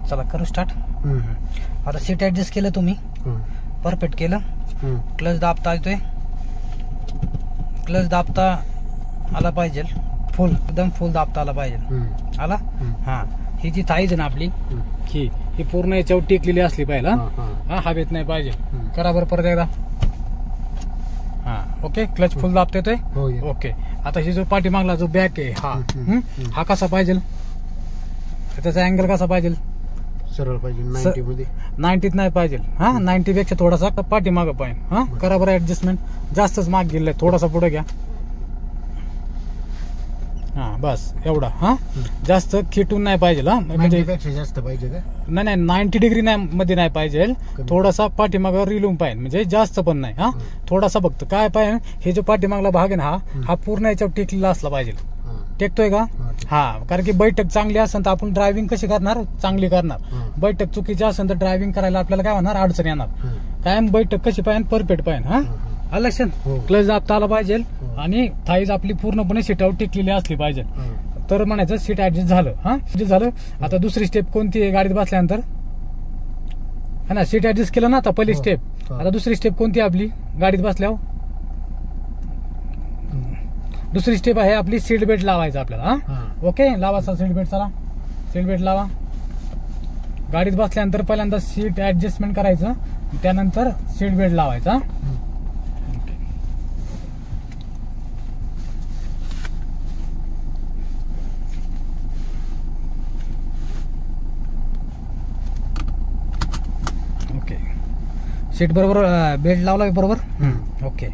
चला करू स्टार्ट. आता सीट ऍडजस्ट केलं तुम्ही, परफेक्ट केलं. क्लच दाबता येतोय, क्लच दाबता आला पाहिजे, फुल एकदम फुल दाबता आला पाहिजे. आला. हा ही जी थाईज आहे ना आपली, ही पूर्ण याच्यावर टेकलेली असली पाहिजे. हा हवेत नाही पाहिजे. करा बरं परत एकदा. हा ओके. क्लच फुल दाबता येतोय. ओके. आता ही जो पाठीमागला जो बॅक आहे हा कसा पाहिजे, त्याचा अँगल कसा पाहिजे, सरळ पाहिजे. 90 मध्ये 90 नाही पाहिजे. हा 90 पेक्षा थोडासा पाठीमागं पाहिजे. हा करा बरं ऍडजस्टमेंट. जास्तच माग गेलाय, थोडासा पुढे घ्या. हा बस एवढा. हा जास्त खिटून नाही पाहिजे. हा म्हणजे जास्त पाहिजे का? नाही 90 डिग्री मध्ये नाही पाहिजे, थोडासा पाठीमागावर रिलूम पाहिजे. म्हणजे जास्त पण नाही. हा थोडासा फक्त काय पाहिजे, हे जो पाठीमागला भाग आहे ना हा पूर्ण याच्यावर टेकलेला असला पाहिजे. टेकतोय का? हा कारण की बैठक चांगली असेल तर आपण ड्रायव्हिंग कशी करणार, चांगली करणार. बैठक चुकीची असेल तर ड्रायव्हिंग करायला आपल्याला काय होणार, अडचण येणार. कायम बैठक कशी पाहिजे, परफेक्ट पाहिजे. हा लक्षात. क्लच दाबता आला पाहिजे आणि थाईज आपली पूर्णपणे सीटावर टिकलेली असली पाहिजे, तर म्हणायचं सीट ऍडजस्ट झालं. हा झालं. आता दुसरी स्टेप कोणती आहे गाडीत बसल्यानंतर, है ना, सीट ऍडजस्ट केलं ना आता पहिली स्टेप. आता दुसरी स्टेप कोणती आहे आपली गाडीत बसल्यावर, दुसरी स्टेप आहे आपली सीट बेल्ट लावायचा आपल्याला. हा ओके. लावायचा सीट बेल्ट. चला सीट बेल्ट लावा. गाडीत बसल्यानंतर पहिल्यांदा सीट ऍडजस्टमेंट करायचं, त्यानंतर सीट बेल्ट लावायचा. ओके. सीट बरोबर बेल्ट लावला बरोबर. ओके.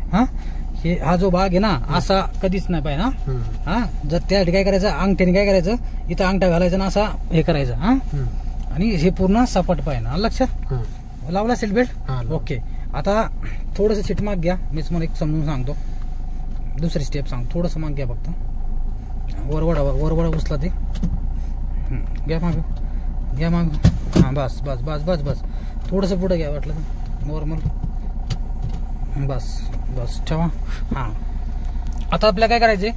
हा जो भाग आहे ना असा कधीच नाही पाहिजे. हा जर त्या ठिकाणी काय करायचं, अंगठ्याने काय करायचं, इथं अंगठा घालायचा ना असा हे करायचं. हा आणि हे पूर्ण सपाट पाहिजे. लक्षात. लावला सीट बेल्ट. ओके. आता थोडस सीट माग घ्या. मीच मला एक समजून सांगतो. दुसरी स्टेप सांग. थोडस माग घ्या फक्त. वरवडा उचला ते. घ्या माग, घ्या माग. हा बस बस बस बस बस. थोडस पुढे घ्या वाटलं तर नॉर्मल. बस बस ठेवा. हा आता आपल्याला काय करायचंय,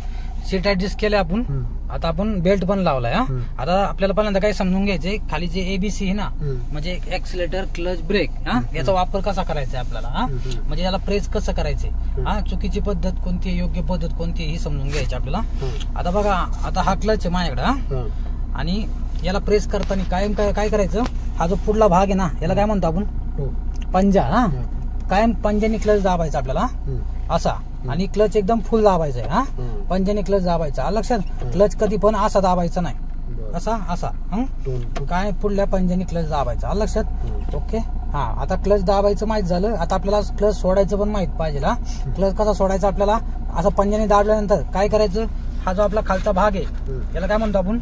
सीट ऍडजस्ट केलंय आपण. आता आपण बेल्ट पण लावलाय. आता आपल्याला पहिल्यांदा काय समजून घ्यायचंय, खाली जे एबीसी आहे ना, म्हणजे एक्सिलेटर, क्लच, ब्रेक, याचा वापर कसा करायचा आपल्याला. म्हणजे याला प्रेस कसं करायचंय, चुकीची पद्धत कोणती, योग्य पद्धत कोणती, ही समजून घ्यायची आपल्याला. आता बघा, आता हा क्लच आहे माझ्याकडे आणि याला प्रेस करताना कायम काय करायचं, हा जो पुढला भाग आहे ना याला काय म्हणतो आपण, पंजा. कायम पंजाने क्लच दाबायचा आपल्याला असा, आणि क्लच एकदम फुल दाबायचा आहे. हा पंजाने क्लच दाबायचा. लक्षात. क्लच कधी पण असा दाबायचा नाही, असा असा. काय पुढल्या पंजाने क्लच दाबायचा. लक्षात. ओके. हा आता क्लच दाबायचं माहित झालं. आता आपल्याला क्लच सोडायचं पण माहित पाहिजे. क्लच कसा सोडायचा आपल्याला, असं पंजाने दाबल्यानंतर काय करायचं, हा जो आपला खालचा भाग आहे याला काय म्हणतो आपण,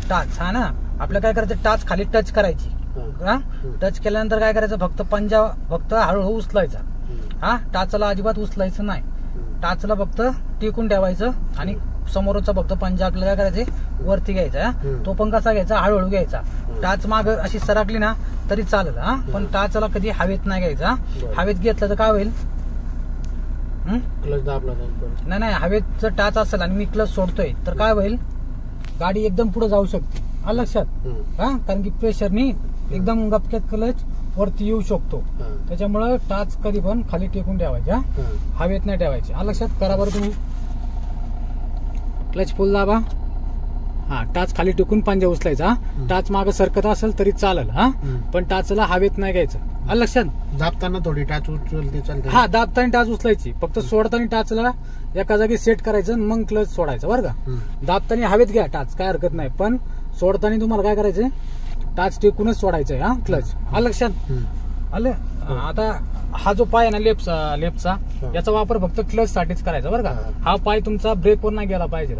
टाच. हा ना, आपल्याला काय करायचं, टाच खाली टच करायची. टच केल्यानंतर काय करायचं, फक्त पंजा फक्त हळूहळू उचलायचा. हा टाचला अजिबात उचलायचं नाही. टाचला फक्त टिकून ठेवायचं आणि समोरचा फक्त पंजा आपल्याला काय करायचे, वरती घ्यायचा. तो पण कसा घ्यायचा, हळूहळू घ्यायचा. टाच माग अशी सरकली ना तरी चालेल. पण टाचला कधी हवेत नाही घ्यायचा. हवेत घेतलं तर काय होईल, क्लच दाबला नाही, हवेत जर टाच असेल आणि मी क्लच सोडतोय तर काय होईल, गाडी एकदम पुढे जाऊ शकते. लक्षात. कारण की प्रेशरनी एकदम गपक्यात क्लच वरती येऊ शकतो. त्याच्यामुळे टाच कधी पण खाली टेकून ठेवायच्या, हवेत नाही ठेवायचे. लक्षात. करा बरं तुम्ही. क्लच फुल दाबा. हा टाच खाली टेकून पंजा उचलायचा. टाच मागे सरकत असेल तरी चालेल. पण टाचला हवेत नाही घ्यायचं. लक्षात. दाबताना थोडी टाच उचलते चालते. हा दाबताना टाच उचलायची, फक्त सोडताना टाचला एका जागी सेट करायचं, मग क्लच सोडायचं. बरं का. दाबताना हवेत घ्या टाच, काय हरकत नाही. पण सोडताना तुम्हाला काय करायचंय, टाच टेकूनच सोडायचंय. क्लच. लक्षात आलं. आता हा जो पाय आहे ना लेफ्टचा याचा वापर फक्त क्लच साठीच करायचा. बरं का. हा पाय तुमचा ब्रेकवर नाही गेला पाहिजे,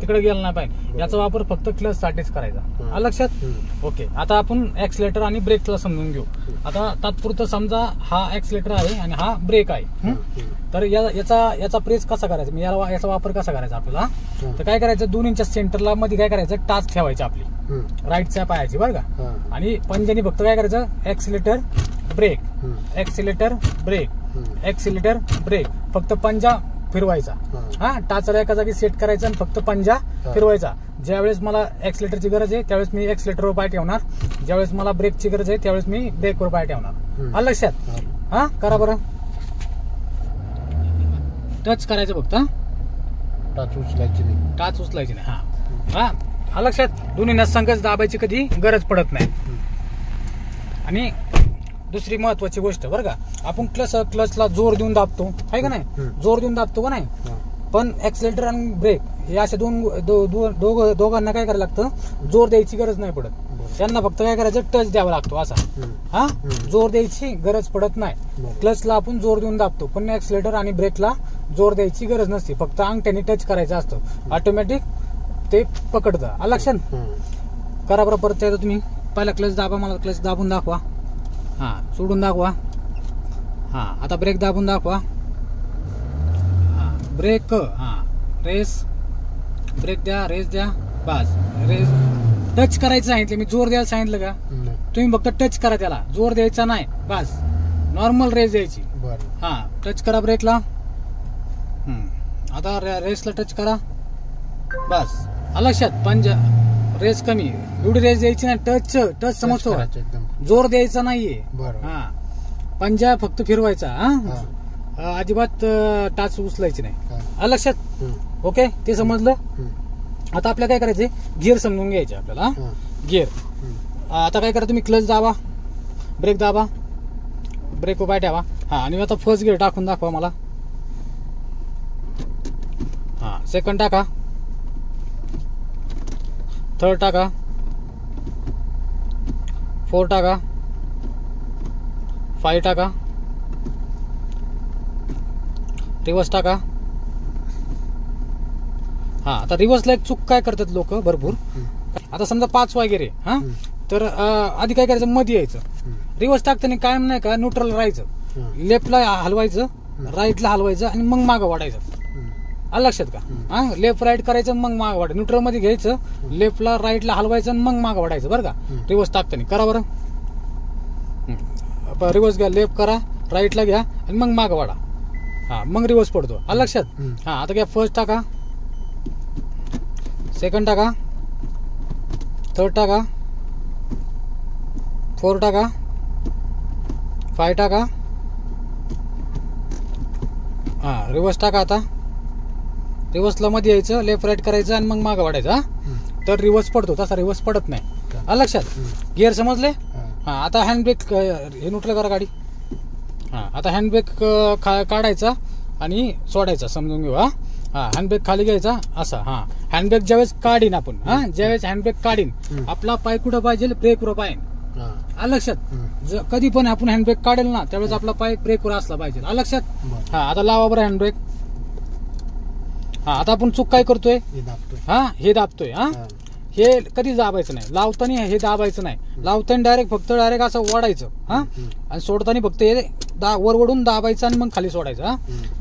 तिकडे गेला नाही पाहिजे. याचा वापर फक्त क्लच साठीच करायचा. लक्षात. ओके. आता आपण एक्सिलेटर आणि ब्रेकला समजून घेऊ. आता तात्पुरतं समजा हा एक्सिलेटर आहे आणि हा ब्रेक आहे. तर याचा प्रेस कसा करायचा, याचा वापर कसा करायचा आपल्याला, तर काय करायचं, 2 इंच सेंटरला मध्ये काय करायचं, टाच ठेवायची आपली राईटच्या पायाची. बरं का. आणि पंजानी फक्त काय करायचं, accelerator brake, accelerator brake, accelerator brake. फक्त पंजा फिरवायचा. हा टाचला एका जागी सेट करायचा आणि फक्त पंजा फिरवायचा. ज्यावेळेस मला ऍक्सिलेटरची गरज आहे त्यावेळेस मी ऍक्सिलेटरवर पाय ठेवणार, ज्यावेळेस मला ब्रेकची गरज आहे त्यावेळेस मी ब्रेकवर पाय ठेवणार. आलं लक्षात? हा करा बरं. टच करायचं फक्त, टाच उचलायची नाही. टाच उचलायची नाही. हा हा हा लक्षात. दोन्ही नसांकच दाबायची कधी गरज पडत नाही. आणि दुसरी महत्वाची गोष्ट बरं का, आपण क्लचला जोर देऊन दाबतो आहे का नाही, जोर देऊन दाबतो का नाही, पण ऍक्सिलेटर आणि ब्रेक हे असे दोघांना काय करायला लागतं, जोर द्यायची गरज नाही पडत. त्यांना फक्त काय करायचं, टच द्यावा लागतो असा. हा जोर द्यायची गरज पडत नाही. क्लचला आपण जोर देऊन दाबतो, पण ऍक्सिलेटर आणि ब्रेकला जोर द्यायची गरज नसते, फक्त अंगठ्याने टच करायचं असतं, ऑटोमॅटिक ते पकडतं. लक्षात? करा बरं परत एकदा तुम्ही. पहिला क्लच दाबा, मला क्लच दाबून दाखवा. हा सोडून दाखवा. हा आता ब्रेक दाबून दाखवा. हा ब्रेक, हा रेस, ब्रेक द्या, रेस द्या, बस. रेस टच करायचं सांगितलं मी, जोर द्यायला सांगितलं का? तुम्ही फक्त टच करा, त्याला जोर द्यायचा नाही, बस. नॉर्मल रेस द्यायची. हा टच करा ब्रेकला. आता रेसला टच करा, बस. लक्षात? पंजा रेस कमी, एवढी रेस द्यायची नाही. टच समजतो, जोर द्यायचा नाहीये. हा पंजा फक्त फिरवायचा. हा अजिबात टाच उचलायची नाही. लक्षात? ओके, ते समजलं. आता आपल्याला काय करायचंय, गिअर समजून घ्यायचे आपल्याला. गिअर आता काय करा, तुम्ही क्लच दाबा, ब्रेक दाबा, ब्रेक पाय ठेवा. हा आणि आता फर्स्ट गिअर टाकून दाखवा मला. हा सेकंड टाका, थर्ड टाका, फोर टाका, 5 टाका, रिवर्स टाका. हा आता रिवर्सला एक चूक काय करतात लोक भरपूर. आता समजा 5 वगैरे, हा तर आधी काय करायचं, मध्ये यायचं. रिवर्स टाकताना कायम नाही का, न्यूट्रल राहायचं, लेफ्टला हलवायचं, राईटला हलवायचं आणि मग मागं वाढायचं. लक्षात का? हा लेफ्ट राईट करायचं, मग मागं वाढायचं. न्यूट्रल मध्ये घ्यायचं, लेफ्टला राईटला हलवायचं आणि मग मागं वाढायचं. बरं का? रिवर्स टाकताना करा बरं. रिवर्स घ्या, लेफ्ट करा, राईटला घ्या आणि मग मागं वाढा. हा मग रिवर्स पडतो. लक्षात? हा आता घ्या, फर्स्ट टाका, सेकंड टाका, थर्ड टाका, 4 टाका, 5 टाका. हा रिवर्स टाका. आता रिवर्सला मध्ये यायचं, लेफ्ट राईट करायचं आणि मग मागं वाढायचं. हा तर रिवर्स पडतो, तसा रिवर्स पडत नाही. लक्षात? गिअर समजले? हा आता हँड ब्रेक हे न्यूट्रल करा गाडी. हा आता हँड ब्रेक काढायचा आणि सोडायचा, समजून घेऊ. हा हँड ब्रेक खाली घ्यायचा असा. हा हँड ब्रेक ज्यावेळेस काढीन आपण, हा ज्यावेळेस हँड ब्रेक काढीन, आपला पाय कुठं पाहिजे, ब्रेकवर पाहिजे. लक्षात? कधी पण आपण हँड ब्रेक काढेल ना, त्यावेळेस आपला पाय ब्रेकवर असला पाहिजे. लक्षात? हा आता लावा बरं हँड ब्रेक. हा आता आपण चूक काय करतोय, हा हे दाबतोय. हा हे कधी दाबायचं नाही, लावताना हे दाबायचं नाही. लावताना डायरेक्ट असं ओढायचं. हा आणि सोडताना फक्त हे वर ओढून दाबायचं आणि मग खाली सोडायचं. हा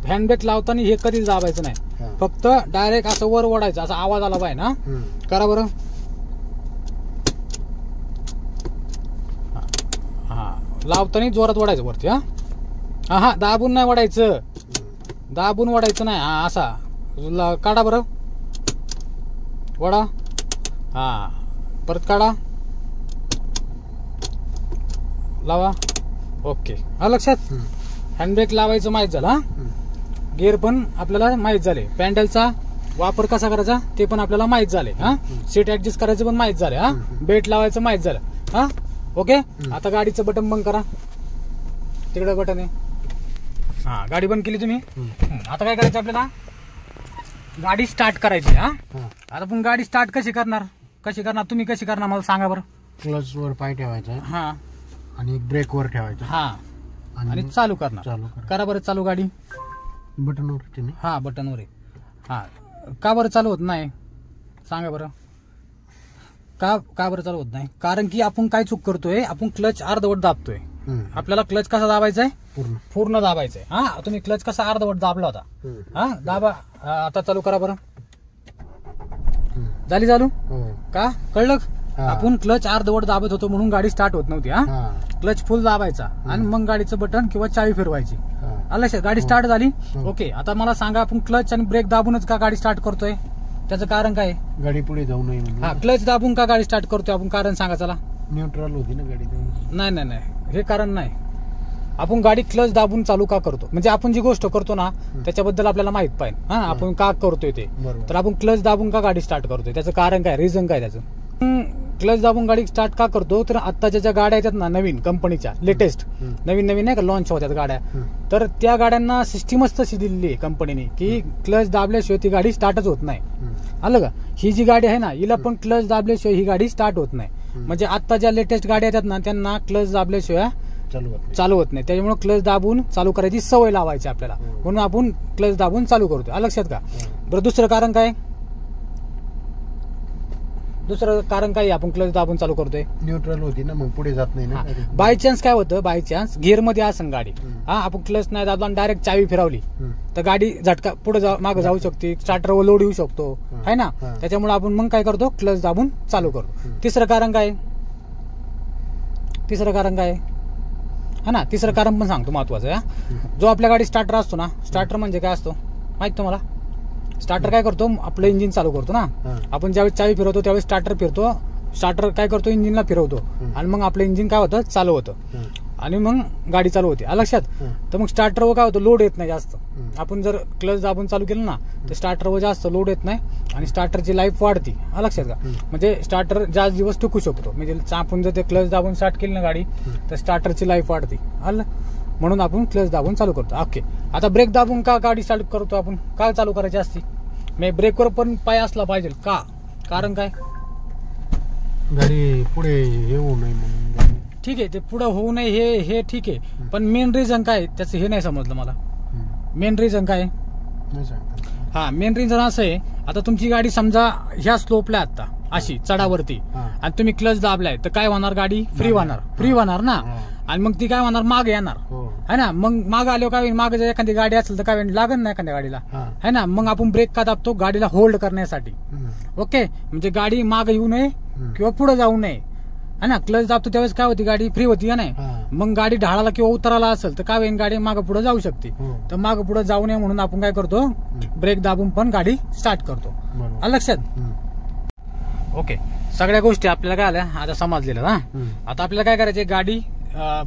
हँड ब्रेक लावताना हे कधीच दाबायचं नाही, फक्त डायरेक्ट असं वर ओढायचं, असा आवाज आला पाहिजे ना. करा बरं. हा लावताना जोरात ओढायचं वरती. हा हा दाबून नाही ओढायचं, दाबून ओढायचं नाही. हा असा काढा बरं, वडा. हा परत काढा, लावा. ओके. हा लक्षात? हँडब्रेक लावायचं माहीत झालं. हा गिअर पण आपल्याला माहीत झाले, पॅन्डलचा वापर कसा करायचा ते पण आपल्याला माहीत झाले. हा सीट ऍडजस्ट करायचं पण माहीत झाले. हा बेल्ट लावायचं माहीत झालं. हा ओके. आता गाडीचं बटन बंद करा, तिकडे बटन आहे. हा गाडी बंद केली तुम्ही. आता काय करायचं आपल्याला, गाडी स्टार्ट करायची. हा आता पण गाडी स्टार्ट कशी करणार तुम्ही कशी करणार मला सांगा बरं. क्लच वर पाय ठेवायचा, हा आणि ब्रेक वर ठेवायचा. हा आणि चालू करणार. करा बरं चालू गाडी. बटनवर? हा बटनवर आहे. हा का बरं चालू होत नाही सांगा बरं. का बरं चालू होत नाही, कारण की आपण काय चूक करतोय, आपण क्लच अर्धवट दाबतोय. आपल्याला क्लच कसा दाबायचा आहे, पूर्ण दाबायचंय. हा तुम्ही क्लच कसा अर्धवट दाबला होता. हा दाबा. आता चालू करा बरं. झाली चालू? का कळलं? आपण क्लच अर्धवट दाबत होतो म्हणून गाडी स्टार्ट होत नव्हती. हा क्लच फुल दाबायचा आणि मग गाडीचं बटन किंवा चावी फिरवायची. आलं लक्षात? गाडी स्टार्ट झाली. ओके, आता मला सांगा आपण क्लच आणि ब्रेक दाबूनच का गाडी स्टार्ट करतोय? त्याचं कारण काय? गाडी पुढे जाऊ नये म्हणून. हा, क्लच दाबून का गाडी स्टार्ट करतोय आपण? कारण सांगा चला. न्यूट्रल होती ना गाडी. नाही नाही नाही, हे कारण नाही. आपण गाडी क्लच दाबून चालू का करतो? म्हणजे आपण जी गोष्ट करतो ना त्याच्याबद्दल आपल्याला माहित पाहिजे. हा, आपण का करतोय ते. तर आपण क्लच दाबून का गाडी स्टार्ट करतोय? त्याचं कारण काय? रिझन काय त्याचं? क्लच दाबून गाडी स्टार्ट का करतो? तर आत्ताच्या ज्या गाड्या आहेत ना नवीन कंपनीच्या, लेटेस्ट नवीन नाही का लॉन्च होत्यात गाड्या, तर त्या गाड्यांना सिस्टीमच तशी दिलेली आहे कंपनीने की क्लच दाबल्याशिवाय ती गाडी स्टार्टच होत नाही. आलं का? ही जी गाडी आहे ना हिला पण क्लच दाबल्याशिवाय ही गाडी स्टार्ट होत नाही. म्हणजे आता ज्या लेटेस्ट गाड्या आहेत ना त्यांना क्लच दाबल्याशिवाय चालू होत नाही. त्याच्यामुळे क्लच दाबून चालू करायची सवय लावायची आपल्याला, म्हणून आपण क्लच दाबून चालू करतो. लक्षात का? बरं, दुसरं कारण काय? दुसरं कारण काय आपण क्लच दाबून चालू करतोय? न्यूट्रल होती ना, मग पुढे जात नाही ना. बाय चान्स काय होतं? बाय चान्स गिअर मध्ये असेल गाडी, हा, आपण क्लच नाही दाबला आणि डायरेक्ट चावी फिरवली तर गाडी झटका पुढे मागे जाऊ शकते, स्टार्टरवर लोड येऊ शकतो, है ना. त्याच्यामुळे आपण मग काय करतो? क्लच दाबून चालू करतो. तिसरं कारण काय? तिसरं कारण काय? हा ना, तिसरं कारण पण सांगतो महत्वाचं. जो आपल्या गाडी स्टार्टर असतो ना, स्टार्टर म्हणजे काय असतो माहित तुम्हाला? स्टार्टर काय करतो? आपलं इंजिन चालू करतो ना. आपण ज्यावेळेस चावी फिरवतो त्यावेळेस स्टार्टर फिरतो. स्टार्टर काय करतो? इंजिनला फिरवतो आणि मग आपलं इंजिन काय होतं? चालू होतं आणि मग गाडी चालू होते. लक्षात? तर मग स्टार्टरवर काय होतं? लोड येत नाही जास्त. आपण जर क्लच दाबून चालू केलं ना तर स्टार्टरवर जास्त लोड येत नाही आणि स्टार्टरची लाईफ वाढती. लक्षात का? म्हणजे स्टार्टर जास्त दिवस टिकू शकतो. म्हणजे आपण जर ते क्लच दाबून स्टार्ट केली ना गाडी तर स्टार्टरची लाईफ वाढते. आलं, म्हणून आपण क्लच दाबून चालू करतो. ओके, आता ब्रेक दाबून का गाडी स्टार्ट करतो आपण? काय चालू करायची असती? म्हणजे ब्रेकवर पण पाय असला पाहिजे का? कारण काय? गाडी पुढे येऊ नये म्हणून. ठीक आहे, ते पुढे होऊ नये हे ठीक आहे, पण मेन रिझन काय त्याचं हे नाही समजलं मला. मेन रिझन काय? हा, मेन रिझन असं आहे, आता तुमची गाडी समजा ह्या स्लोपला आता अशी चढावरती आणि तुम्ही क्लच दाबलाय तर काय होणार? गाडी फ्री होणार ना. आणि मग ती काय होणार? माग येणार, है ना. मग माग आल्यावर काय होईल? माग जर एखादी गाडी असेल तर काय होईल? लागण नाही एखाद्या गाडीला, है ना. मग आपण ब्रेक का दाबतो? गाडीला होल्ड करण्यासाठी. ओके, म्हणजे गाडी माग येऊ नये किंवा पुढे जाऊ नये, है ना. क्लच दाबतो त्यावेळेस काय होती? गाडी फ्री होती का नाही. मग गाडी ढाळाला किंवा उतराला असेल तर काय होईल? गाडी माग पुढे जाऊ शकते. तर माग पुढे जाऊ नये म्हणून आपण काय करतो? ब्रेक दाबून पण गाडी स्टार्ट करतो. लक्षात? ओके, सगळ्या गोष्टी आपल्याला काय आल्या आता समजलेल्या. हा, आता आपल्याला काय करायचे? गाडी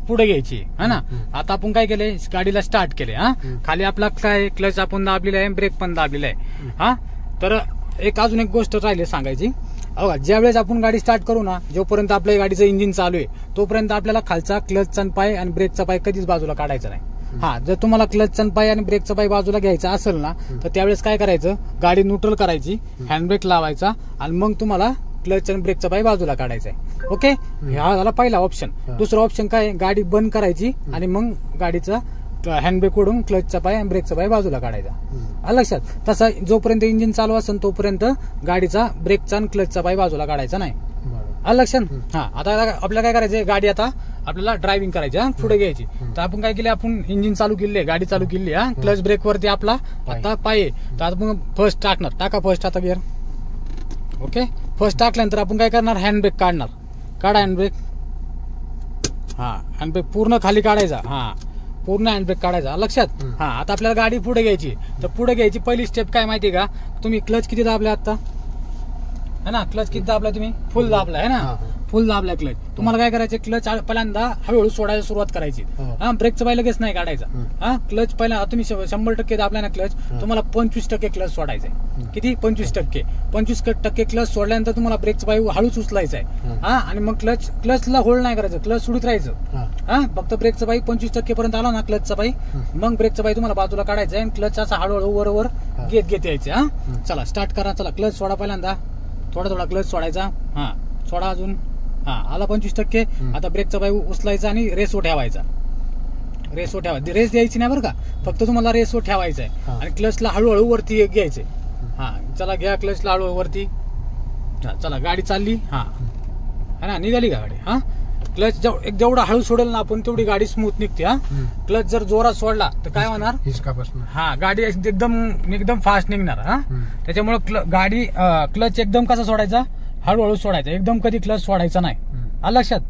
पुढे घ्यायची, है ना. आता आपण काय केले? गाडीला स्टार्ट केले. हा, खाली आपला काय क्लच आपण दाबलेला आहे, ब्रेक पण दाबलेला आहे. हा, तर अजून एक गोष्ट राहिली सांगायची. बघा, ज्यावेळेस आपण गाडी स्टार्ट करू ना, जोपर्यंत आपल्या गाडीचं इंजिन चालू आहे तोपर्यंत आपल्याला खालचा क्लचचा पाय आणि ब्रेकचा पाय कधीच बाजूला काढायचा नाही. हा, जर तुम्हाला क्लचचा पाय आणि ब्रेकचा पाय बाजूला घ्यायचा असेल ना तर त्यावेळेस काय करायचं? गाडी न्यूट्रल करायची, हँडब्रेक लावायचा आणि मग तुम्हाला क्लच आणि ब्रेकचा पाय बाजूला काढायचा आहे. ओके, हा झाला पहिला ऑप्शन. दुसरा ऑप्शन काय? गाडी बंद करायची आणि मग गाडीचा हँडब्रेक ओढून क्लचचा पाय आणि ब्रेकचा पाय बाजूला काढायचा. लक्षात? तसा जोपर्यंत इंजिन चालू असेल तोपर्यंत गाडीचा ब्रेकचा आणि क्लचचा पाय बाजूला काढायचा नाही. लक्षात? हा, आता आपल्याला काय करायचं? गाडी आता आपल्याला ड्रायव्हिंग करायची, पुढे घ्यायची. तर आपण काय केले? आपण इंजिन चालू केले, गाडी चालू केली, हा, क्लच ब्रेक वरती आपला आता पाय. तर आता मग फर्स्ट टाकणार. टाका फर्स्ट आता गिअर. ओके, फर्स्ट टाकल्यानंतर आपण काय करणार? हँडब्रेक काढणार. काढा हँडब्रेक. हा, हँडब्रेक पूर्ण खाली काढायचा. हा, पूर्ण हँडब्रेक काढायचा. लक्षात? हा, आता आपल्याला गाडी पुढे घ्यायची. तर पुढे घ्यायची पहिली स्टेप काय माहितीये का? तुम्ही क्लच किती दाबला आता, है ना. क्लच किती दाबला तुम्ही? फुल दाबला, है ना. फुल दाबला क्लच. तुम्हाला काय करायचं? क्लच पहिल्यांदा हळूहळू सोडायला सुरुवात करायची. हा, ब्रेकचं पाय लगेच नाही काढायचा. हा, क्लच पहिला तुम्ही 100% दाबला ना क्लच, तुम्हाला 25% क्लच सोडायचा आहे. किती? 25%. 25% क्लच सोडल्यानंतर तुम्हाला ब्रेकचं पाय हळूच उचलायचा आहे. हा, आणि मग क्लचला होल्ड नाही करायचं, क्लच सोडत राहायचं. हा, फक्त ब्रेकचं पाय 25% पर्यंत आला ना क्लचचा पाय, मग ब्रेकचं पाय तुम्हाला बाजूला काढायचं आहे आणि क्लच असा हळूहळू वर घेत यायचं. हा, चला स्टार्ट करा. चला, क्लच सोडा पहिल्यांदा. थोडा क्लच सोडायचा. हा, सोडा अजून. हा, आला 25%. आता ब्रेकचा पाय उचलायचा आणि रेसो ठेवायचा. रेसो ठेवायचा, रेस द्यायची नाही बरं का, फक्त तुम्हाला रेसो ठेवायचा आहे आणि क्लचला हळूहळू वरती घ्यायचंय. हा, चला घ्या क्लचला हळूहळू वरती. हा, चला गाडी चालली. हा, है ना, निघाली का गाडी. हा, क्लच जेवढा हळू सोडेल ना आपण तेवढी गाडी स्मूथ निघते. हा, क्लच जर जोरात सोडला तर काय होणार? हा, गाडी एकदम फास्ट निघणार. हा, त्याच्यामुळे गाडी क्लच एकदम कसा सोडायचा? हळूहळू सोडायचा. एकदम कधी क्लच सोडायचा नाही. लक्षात?